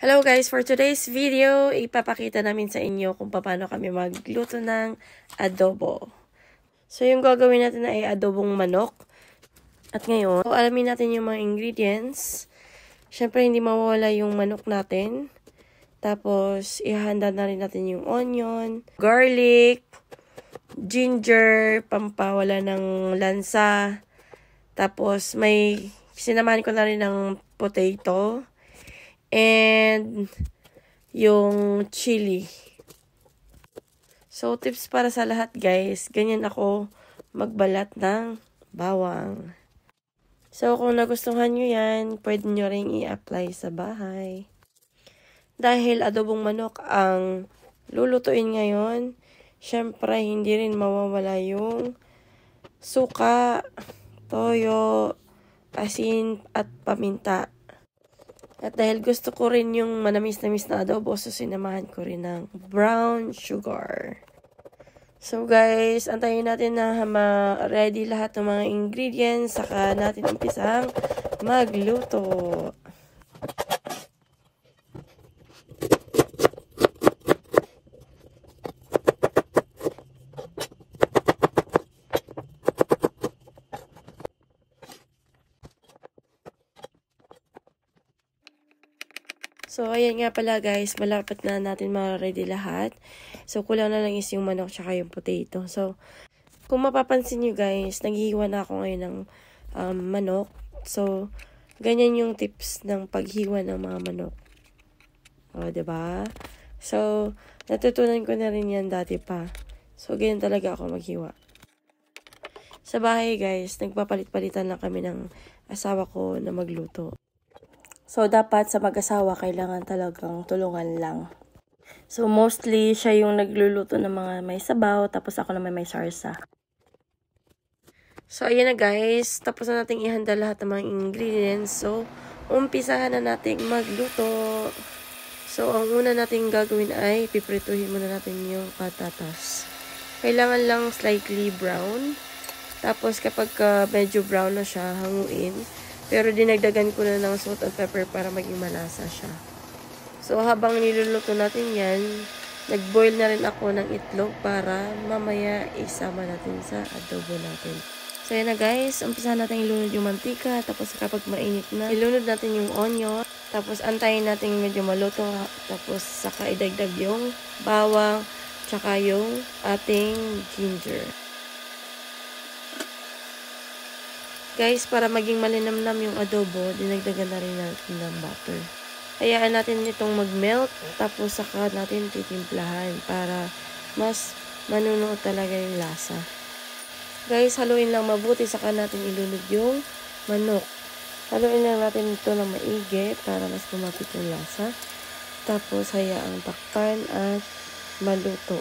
Hello guys, for today's video, ipapakita namin sa inyo kung paano kami magluto ng adobo. So yung gagawin natin ay adobong manok. At ngayon, alamin natin yung mga ingredients. Siyempre hindi mawawala yung manok natin. Tapos ihahanda na rin natin yung onion, garlic, ginger, pampawala ng lansa. Tapos may sinamahan ko na rin ng potato. And yung chili. So, tips para sa lahat guys. Ganyan ako magbalat ng bawang. So, kung nagustuhan nyo yan, pwede nyo ring i-apply sa bahay. Dahil adobong manok ang lulutuin ngayon, syempre hindi rin mawawala yung suka, toyo, asin at paminta. At dahil gusto ko rin yung manamis-namis na adobo, so sinamahan ko rin ng brown sugar. So guys, antayin natin na ma-ready lahat ng mga ingredients, saka natin umpisang magluto. So, ayan nga pala guys, malapit na natin ma-ready lahat. So, kulang na lang is yung manok tsaka yung potato. So, kung mapapansin nyo guys, naghihiwa na ako ngayon ng manok. So, ganyan yung tips ng paghiwa ng mga manok. O, diba? So, natutunan ko na rin yan dati pa. So, ganyan talaga ako maghiwa. Sa bahay guys, nagpapalit-palitan lang kami ng asawa ko na magluto. So, dapat sa mag-asawa, kailangan talagang tulungan lang. So, mostly, siya yung nagluluto ng mga may sabaw, tapos ako naman may sarsa. So, ayan na guys. Tapos na natin ihanda lahat ng mga ingredients. So, umpisahan na natin magluto. So, ang una natin gagawin ay piprituhin muna natin yung patatas. Kailangan lang slightly brown. Tapos, kapag medyo brown na siya, hanguin. Pero dinagdagan ko na ng salt and pepper para maging malasa siya. So, habang niluluto natin yan, nag-boil na rin ako ng itlog para mamaya isama natin sa adobo natin. So, yan na guys. Umpisahan natin ilunod yung mantika. Tapos, kapag mainit na, ilunod natin yung onion. Tapos, antayin natin medyo maluto. Tapos, saka idagdag yung bawang, tsaka yung ating ginger. Guys, para maging malinamnam yung adobo, dinagdagan na rin natin ng butter. Hayaan natin itong mag-melt, tapos saka natin titimplahan para mas manunuot talaga yung lasa. Guys, haluin lang mabuti, saka natin ilunod yung manok. Haluin lang natin ito ng maigi para mas kumapit yung lasa. Tapos, hayaang takpan at maluto.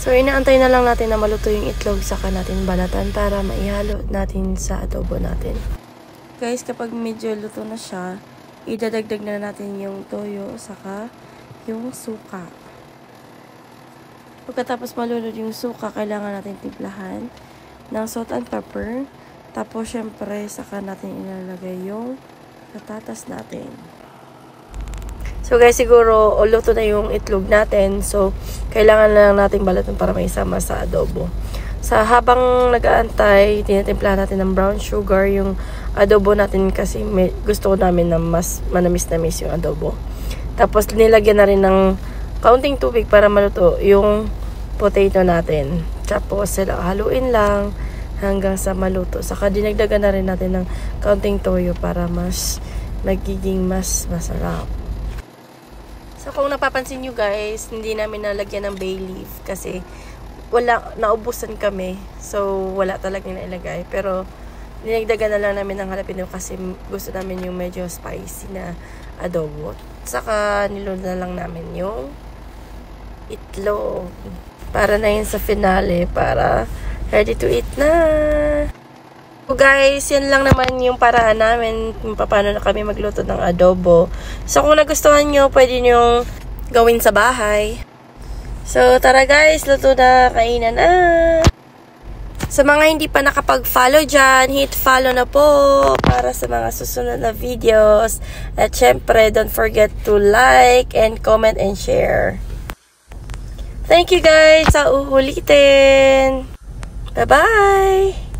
So, inaantay na lang natin na maluto yung itlog, saka natin balatan para maihalo natin sa adobo natin. Guys, kapag medyo luto na siya, idadagdag na natin yung toyo, saka yung suka. Pagkatapos malunod yung suka, kailangan natin timplahan ng salt and pepper. Tapos, syempre, saka natin ilalagay yung patatas natin. So guys, siguro luto na yung itlog natin. So, kailangan lang nating balatan para maisama sa adobo. Sa habang nag-aantay, tinitimpla natin ng brown sugar yung adobo natin kasi gusto ko namin na mas manamis-namis yung adobo. Tapos, nilagyan na rin ng kaunting tubig para maluto yung potato natin. Tapos, haluin lang hanggang sa maluto. Saka, dinagdagan na rin natin ng kaunting toyo para mas magiging mas masarap. So, kung napapansin nyo guys, hindi namin nalagyan ng bay leaf kasi naubusan kami. So, wala talaga nailagay. Pero, dinagdagan na lang namin ng jalapeno kasi gusto namin yung medyo spicy na adobo. Saka, nilunod na lang namin yung itlog. Para na yun sa finale, para ready to eat na! So guys, yan lang naman yung paraan namin kung paano na kami magluto ng adobo. So kung nagustuhan nyo, pwede nyo gawin sa bahay. So tara guys, luto na, kainan na! Sa mga hindi pa nakapag-follow dyan, hit follow na po para sa mga susunod na videos. At syempre, don't forget to like and comment and share. Thank you guys sa uulitin. Bye-bye!